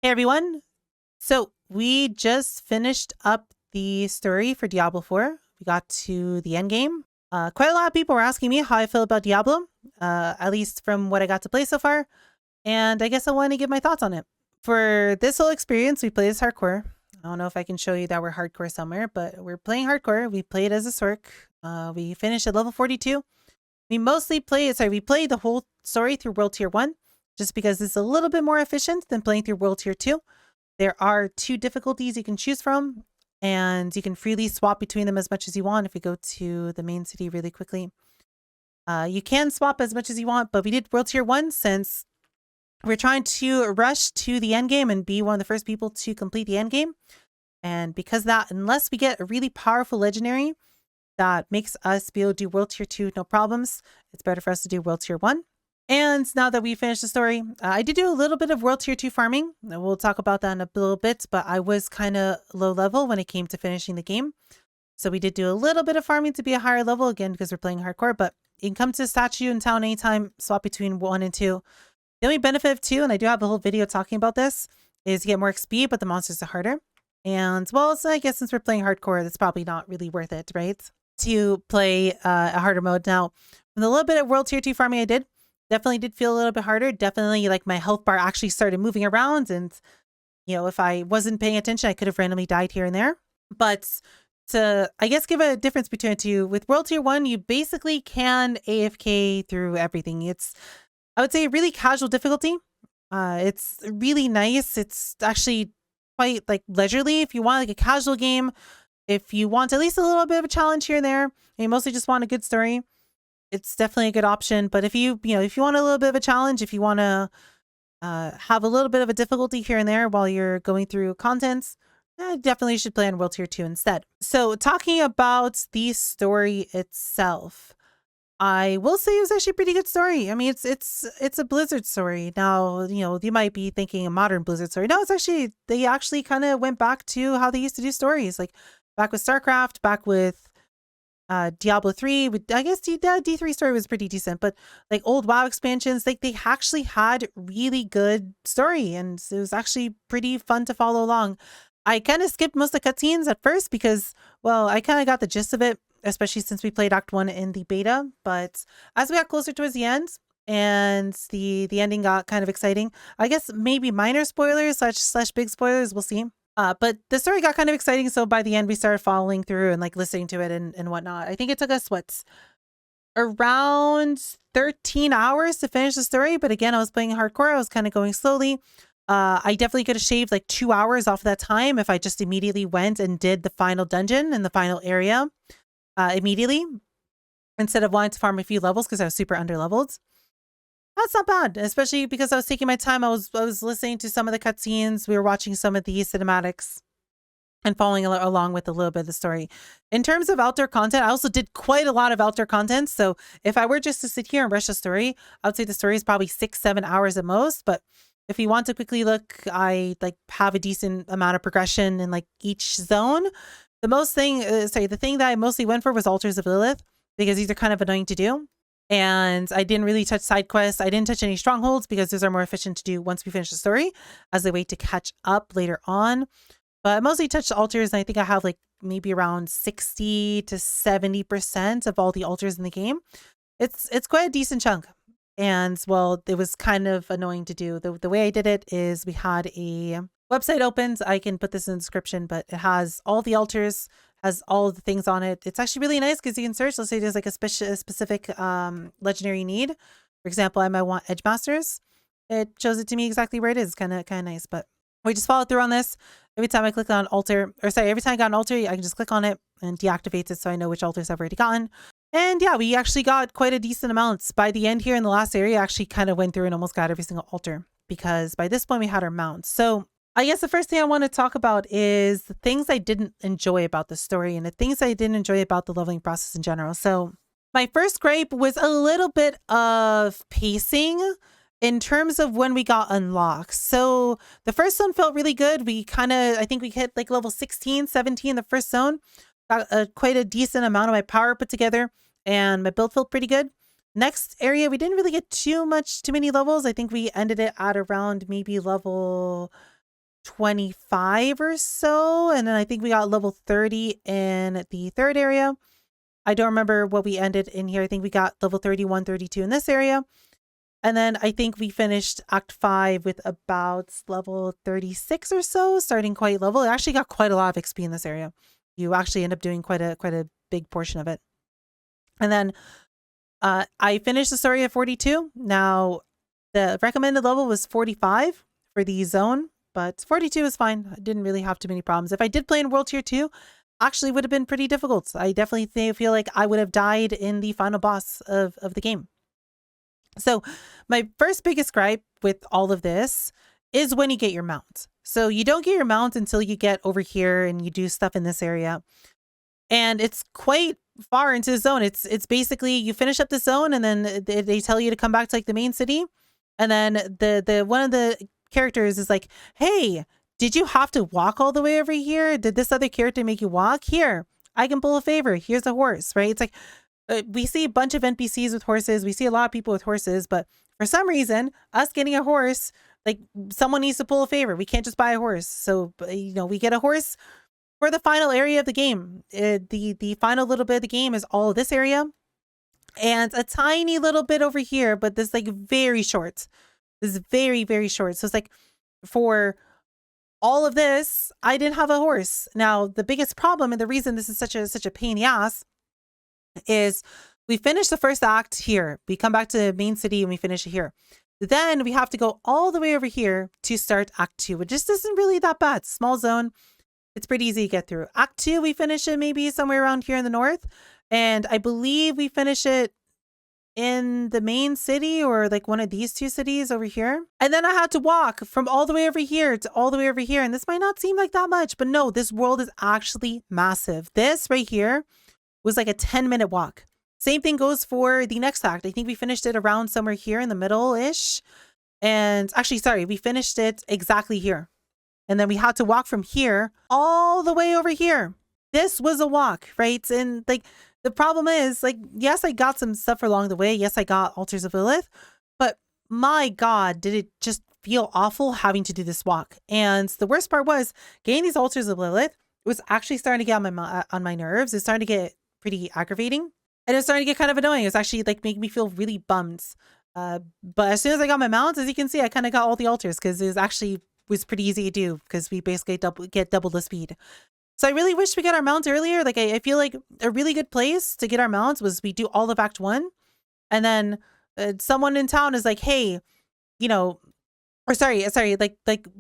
Hey everyone. So we just finished up the story for Diablo 4. We got to the end game. Quite a lot of people were asking me how I feel about Diablo, at least from what I got to play so far. And I guess I want to give my thoughts on it. For this whole experience, we played as hardcore. I don't know if I can show you that we're hardcore somewhere, but we're playing hardcore. We played as a Sork. We finished at level 42. We played the whole story through World Tier 1, just because it's a little bit more efficient than playing through World Tier 2. There are 2 difficulties you can choose from, and you can freely swap between them as much as you want. If we go to the main city really quickly, you can swap as much as you want, but we did World Tier 1 since we're trying to rush to the end game and be one of the first people to complete the end game. And because of that, unless we get a really powerful legendary that makes us be able to do World Tier 2 no problems, it's better for us to do World Tier 1. And now that we finished the story, I did do a little bit of World Tier 2 farming. We'll talk about that in a little bit, but I was kind of low level when it came to finishing the game. So we did do a little bit of farming to be a higher level, again, because we're playing hardcore, but you can come to a statue in town anytime, swap between 1 and 2. The only benefit of 2, and I do have a whole video talking about this, is you get more XP, but the monsters are harder. And, well, so I guess since we're playing hardcore, that's probably not really worth it, right? To play a harder mode. Now, from the little bit of World Tier 2 farming I did, definitely did feel a little bit harder. Definitely, like, my health bar actually started moving around, and, you know, if I wasn't paying attention, I could have randomly died here and there. But to, I guess, give a difference between the two, with World Tier 1, you basically can AFK through everything. It's, I would say, a really casual difficulty. It's really nice. It's actually quite, like, leisurely if you want, like, a casual game. If you want at least a little bit of a challenge here and there, and you mostly just want a good story, it's definitely a good option. But if you want a little bit of a challenge, if you want to have a little bit of a difficulty here and there while you're going through contents, definitely should play on World Tier 2 instead. So talking about the story itself, I will say it was actually a pretty good story. I mean, it's a Blizzard story. Now, you might be thinking a modern Blizzard story. No, they actually kind of went back to how they used to do stories, like back with StarCraft, back with Diablo 3. I guess D3 story was pretty decent, but like old WoW expansions, like they actually had really good story, and it was actually pretty fun to follow along. I kind of skipped most of the cutscenes at first because, well, I kind of got the gist of it, especially since we played Act 1 in the beta. But as we got closer towards the end and the ending got kind of exciting, I guess maybe minor spoilers slash big spoilers, we'll see. But the story got kind of exciting, so by the end we started following through and like listening to it and whatnot. I think it took us around 13 hours to finish the story, but again, I was playing hardcore. I was kind of going slowly. I definitely could have shaved like 2 hours off of that time if I just immediately went and did the final dungeon and the final area immediately, instead of wanting to farm a few levels because I was super underleveled. That's not bad, especially because I was taking my time. I was listening to some of the cutscenes. We were watching some of the cinematics and following along with a little bit of the story. In terms of outdoor content, I also did quite a lot of outdoor content. So if I were just to sit here and rush the story, I would say the story is probably 6-7 hours at most. But if you want to quickly look, I like have a decent amount of progression in like each zone. The thing that I mostly went for was Altars of Lilith, because these are kind of annoying to do. And I didn't really touch side quests. I didn't touch any strongholds because those are more efficient to do once we finish the story as a way to catch up later on. But I mostly touched altars, and I think I have like maybe around 60 to 70% of all the altars in the game. It's quite a decent chunk. And, well, it was kind of annoying to do. The way I did it is we had a website opened. I can put this in the description, but it has all the altars, has all the things on it. It's actually really nice because you can search. Let's say there's like a specific legendary need. For example, I might want Edge Masters. It shows it to me exactly where it is. Kind of nice. But we just follow through on this. Every time I click on altar, every time I got an altar, I can just click on it and deactivate it, so I know which altars I've already gotten. And yeah, we actually got quite a decent amount. By the end here in the last area, I actually kind of went through and almost got every single altar, because by this point we had our mounts. So I guess the first thing I want to talk about is the things I didn't enjoy about the story and the things I didn't enjoy about the leveling process in general. So my first gripe was a little bit of pacing in terms of when we got unlocks. So the first zone felt really good. I think we hit like level 16, 17 the first zone. Got quite a decent amount of my power put together, and my build felt pretty good. Next area, we didn't really get too many levels. I think we ended it at around maybe level 25 or so. And then I think we got level 30 in the third area. I don't remember what we ended in here. I think we got level 31, 32 in this area. And then I think we finished Act 5 with about level 36 or so, starting quite level. It actually got quite a lot of XP in this area. You actually end up doing quite a big portion of it. And then I finished the story at 42. Now, the recommended level was 45 for the zone, but 42 is fine. I didn't really have too many problems. If I did play in World Tier 2, actually would have been pretty difficult. I definitely feel like I would have died in the final boss of the game. So my first biggest gripe with all of this is when you get your mount. So you don't get your mount until you get over here and you do stuff in this area. And it's quite far into the zone. It's basically you finish up the zone and then they tell you to come back to like the main city. And then the one of the characters is like, hey, did you have to walk all the way over here? Did this other character make you walk? Here, I can pull a favor. Here's a horse, right? It's like we see a bunch of NPCs with horses. We see a lot of people with horses, but for some reason, us getting a horse, like someone needs to pull a favor. We can't just buy a horse. So, you know, we get a horse for the final area of the game. The final little bit of the game is all of this area and a tiny little bit over here, but this like very short. This is very, very short. So it's like for all of this, I didn't have a horse. Now, the biggest problem and the reason this is such a pain in the ass is we finish the first act here. We come back to the main city and we finish it here. Then we have to go all the way over here to start Act 2, which just isn't really that bad. Small zone. It's pretty easy to get through. Act 2, we finish it maybe somewhere around here in the north. And I believe we finish it in the main city or like one of these two cities over here. And then I had to walk from all the way over here to all the way over here. And this might not seem like that much, but no, this world is actually massive. This right here was like a 10-minute walk. Same thing goes for the next act. I think we finished it around somewhere here in the middle-ish. And actually, sorry, we finished it exactly here. And then we had to walk from here all the way over here. This was a walk, right? And like, the problem is, like, yes, I got some stuff along the way. Yes, I got Altars of Lilith. But my God, did it just feel awful having to do this walk. And the worst part was getting these Altars of Lilith. It was actually starting to get on my nerves. It's starting to get pretty aggravating. And it's starting to get kind of annoying. It's actually like making me feel really bummed. But as soon as I got my mount, as you can see, I kind of got all the altars because it was pretty easy to do because we basically get double the speed. So I really wish we got our mounts earlier. Like I feel like a really good place to get our mounts was we do all of Act 1. And then someone in town is like, hey, you know, or sorry, like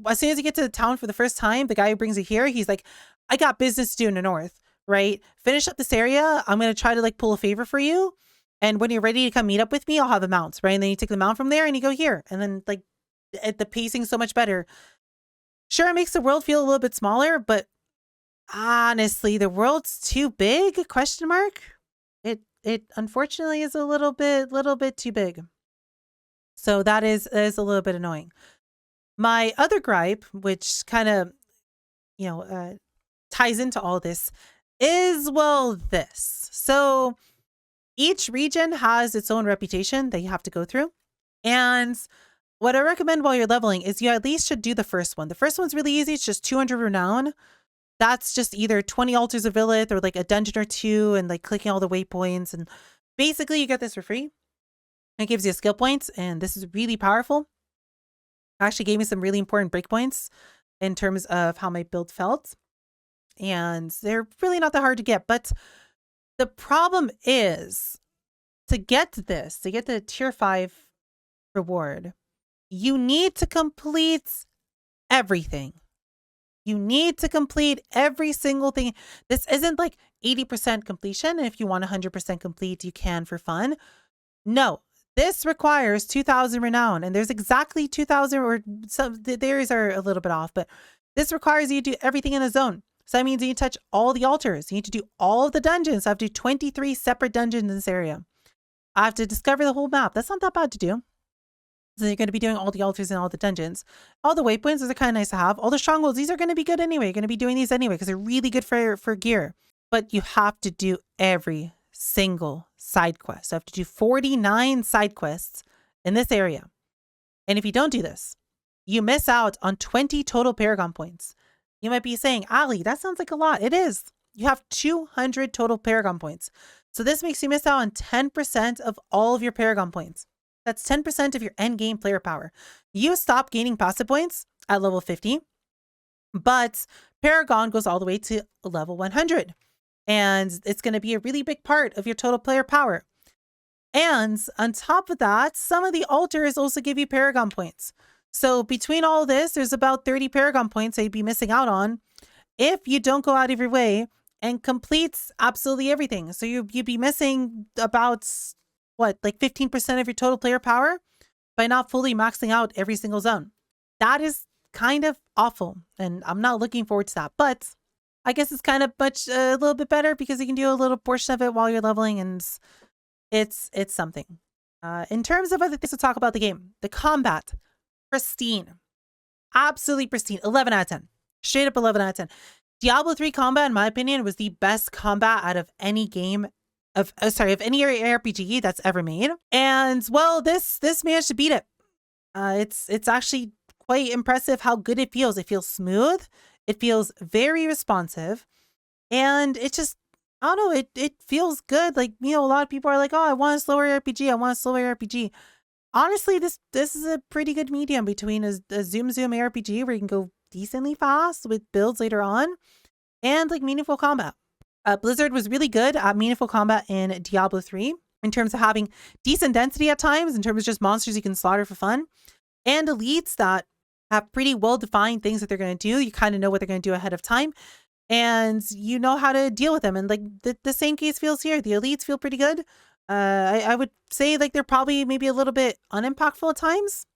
as soon as you get to the town for the first time, the guy who brings you here, he's like, I got business to do in the north, right? Finish up this area. I'm going to try to like pull a favor for you. And when you're ready to come meet up with me, I'll have the mounts, right? And then you take the mount from there and you go here. And then like the pacing's so much better. Sure, it makes the world feel a little bit smaller, but honestly, the world's too big? Question mark. It unfortunately is a little bit too big. So that is a little bit annoying. My other gripe, which kind of, you know, ties into all this, is well this. So each region has its own reputation that you have to go through, and what I recommend while you're leveling is you at least should do the first one. The first one's really easy. It's just 200 Renown. That's just either 20 Altars of Lilith or like a dungeon or two and like clicking all the waypoints. And basically you get this for free. It gives you skill points. And this is really powerful. It actually gave me some really important breakpoints in terms of how my build felt. And they're really not that hard to get. But the problem is to get this, to get the tier 5 reward, you need to complete everything. You need to complete every single thing. This isn't like 80% completion. If you want 100% complete, you can for fun. No, this requires 2,000 Renown. And there's exactly 2,000, or some, the areas are a little bit off, but this requires you to do everything in the zone. So that means you need to touch all the altars. You need to do all of the dungeons. So I have to do 23 separate dungeons in this area. I have to discover the whole map. That's not that bad to do. So you're going to be doing all the altars and all the dungeons. All the waypoints, those are kind of nice to have. All the strongholds, these are going to be good anyway. You're going to be doing these anyway because they're really good for gear. But you have to do every single side quest. So I have to do 49 side quests in this area. And if you don't do this, you miss out on 20 total Paragon points. You might be saying, Allie, that sounds like a lot. It is. You have 200 total Paragon points. So this makes you miss out on 10% of all of your Paragon points. That's 10% of your endgame player power. You stop gaining passive points at level 50, but Paragon goes all the way to level 100. And it's going to be a really big part of your total player power. And on top of that, some of the altars also give you Paragon points. So between all this, there's about 30 Paragon points that you'd be missing out on if you don't go out of your way and complete absolutely everything. So you'd be missing about, what, like 15% of your total player power by not fully maxing out every single zone. That is kind of awful, and I'm not looking forward to that. But I guess it's kind of a little bit better because you can do a little portion of it while you're leveling, and it's something. In terms of other things to talk about the game, the combat, pristine, absolutely pristine. 11 out of 10, straight up 11 out of 10. Diablo 3 combat, in my opinion, was the best combat out of any game of any RPG that's ever made. And well, this managed to beat it. It's actually quite impressive how good it feels. It feels smooth. It feels very responsive, and it just, I don't know, it feels good. Like, you know, a lot of people are like, oh, I want a slower RPG. I want a slower RPG. Honestly, this is a pretty good medium between a zoom RPG where you can go decently fast with builds later on and like meaningful combat. Blizzard was really good at meaningful combat in Diablo 3 in terms of having decent density at times, in terms of just monsters you can slaughter for fun, and elites that have pretty well-defined things that they're going to do. You kind of know what they're going to do ahead of time, and you know how to deal with them. And like the same case feels here. The elites feel pretty good. I would say like they're probably maybe a little bit unimpactful at times,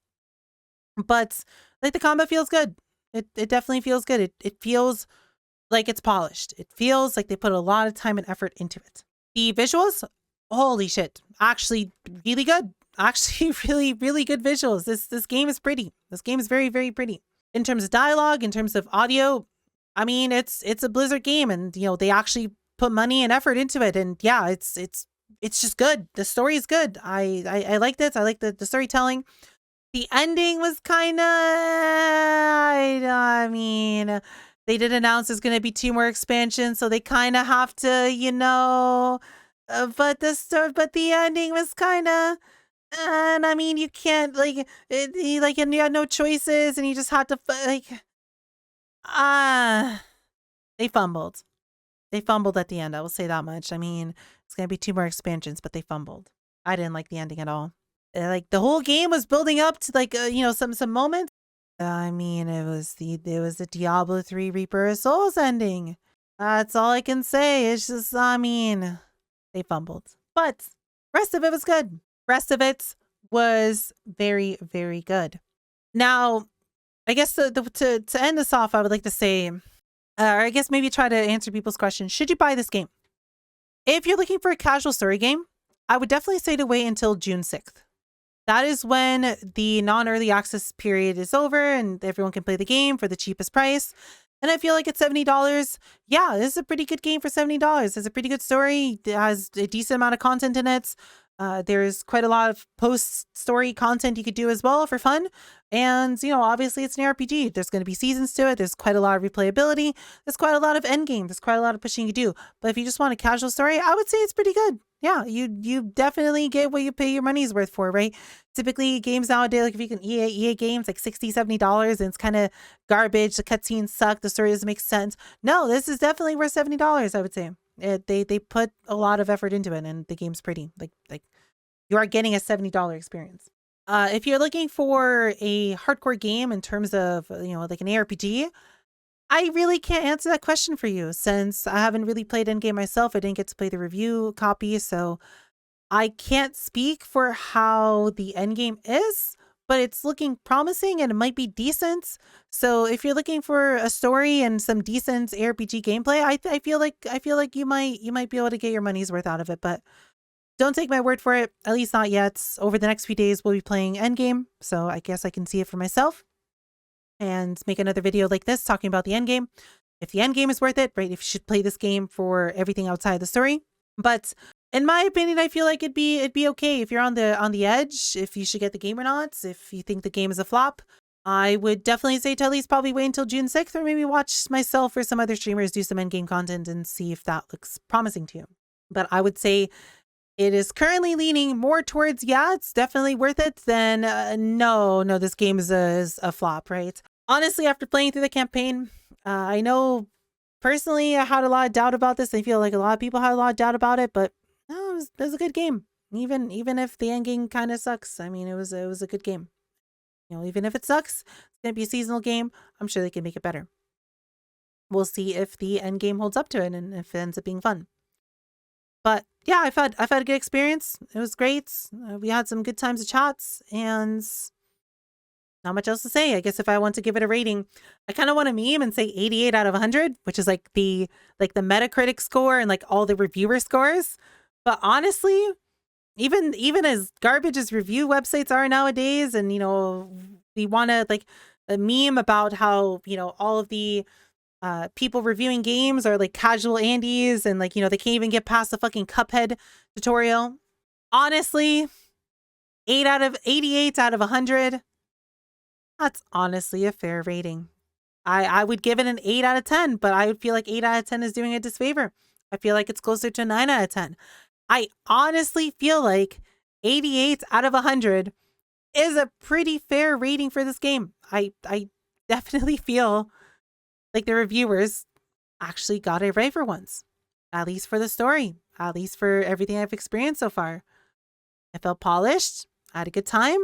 but like the combat feels good. It definitely feels good. It feels like it's polished. It feels like they put a lot of time and effort into it. The visuals, holy shit, actually really good. Actually really, really good visuals. This game is pretty. This game is very, very pretty. In terms of dialogue, in terms of audio, I mean, it's a Blizzard game, and you know, they actually put money and effort into it. And yeah, it's just good. The story is good. I liked it. I like the storytelling. The ending was kind of, I mean, they did announce there's going to be 2 more expansions, so they kind of have to, you know, but the ending was kind of, and I mean, you can't, like, and you had no choices, and you just had to, like, they fumbled. They fumbled at the end. I will say that much. I mean, it's going to be 2 more expansions, but they fumbled. I didn't like the ending at all. Like, the whole game was building up to, like, you know, some moments. I mean, it was the Diablo 3 Reaper of Souls ending. That's all I can say. It's just, I mean, they fumbled. But rest of it was good. Rest of it was very, very good. Now, I guess to end this off, I would like to say, or I guess maybe try to answer people's questions. Should you buy this game? If you're looking for a casual story game, I would definitely say to wait until June 6th. That is when the non-early access period is over and everyone can play the game for the cheapest price. And I feel like at $70, yeah, this is a pretty good game for $70. It's a pretty good story. It has a decent amount of content in it. There's quite a lot of post-story content you could do as well for fun. And, you know, obviously it's an RPG. There's going to be seasons to it. There's quite a lot of replayability. There's quite a lot of endgame. There's quite a lot of pushing you do. But if you just want a casual story, I would say it's pretty good. Yeah, you definitely get what you pay your money's worth for, right? Typically, games nowadays, like if you can EA games, like $60, $70, and it's kind of garbage. The cutscenes suck. The story doesn't make sense. No, this is definitely worth $70, I would say. They put a lot of effort into it, and the game's pretty. Like you are getting a $70 experience. If you're looking for a hardcore game in terms of, you know, like an ARPG, I really can't answer that question for you since I haven't really played Endgame myself. I didn't get to play the review copy, so I can't speak for how the Endgame is, but it's looking promising and it might be decent. So if you're looking for a story and some decent ARPG gameplay, I feel like you might be able to get your money's worth out of it, but don't take my word for it, at least not yet. Over the next few days, we'll be playing Endgame, so I guess I can see it for myself and make another video like this talking about the endgame. If the endgame is worth it, right? If you should play this game for everything outside the story. But in my opinion, I feel like it'd be okay if you're on the edge, if you should get the game or not, if you think the game is a flop. I would definitely say to at least probably wait until June 6th, or maybe watch myself or some other streamers do some endgame content and see if that looks promising to you. But I would say it is currently leaning more towards, yeah, it's definitely worth it, than no, this game is a flop, right? Honestly, after playing through the campaign, I know personally I had a lot of doubt about this. I feel like a lot of people had a lot of doubt about it, but no, it was a good game. Even if the end game kind of sucks, I mean, it was a good game. You know, even if it sucks, it's gonna be a seasonal game. I'm sure they can make it better. We'll see if the end game holds up to it and if it ends up being fun. But yeah, I've had a good experience. It was great. We had some good times of chats, and not much else to say. I guess if I want to give it a rating, I kind of want to meme and say 88 out of 100, which is like the Metacritic score and like all the reviewer scores. But honestly, even as garbage as review websites are nowadays, and we want to like a meme about how all of the people reviewing games are like casual Andes, and like they can't even get past the fucking Cuphead tutorial. Honestly, 88 out of 100. That's honestly a fair rating. I would give it an 8 out of 10, but I would feel like 8 out of 10 is doing a disfavor. I feel like it's closer to 9 out of 10. I honestly feel like 88 out of 100 is a pretty fair rating for this game. I definitely feel like the reviewers actually got it right for once. At least for the story. At least for everything I've experienced so far. I felt polished. I had a good time.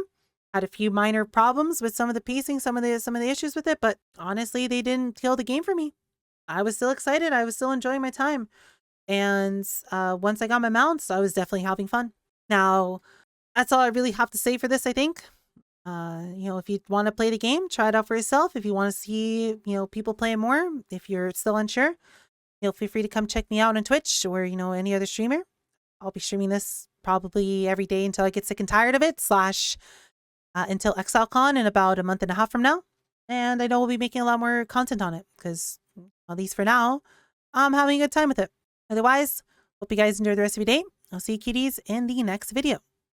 Had a few minor problems with some of the pacing, some of the issues with it, but honestly, they didn't kill the game for me. I was still excited. I was still enjoying my time. And once I got my mounts, I was definitely having fun. Now, that's all I really have to say for this, I think. If you want to play the game, try it out for yourself. If you want to see, people playing more, if you're still unsure, feel free to come check me out on Twitch or, any other streamer. I'll be streaming this probably every day until I get sick and tired of it, until ExileCon in about a month and a half from now. And I know we'll be making a lot more content on it because, at least for now, I'm having a good time with it. Otherwise, hope you guys enjoy the rest of your day. I'll see you cuties in the next video.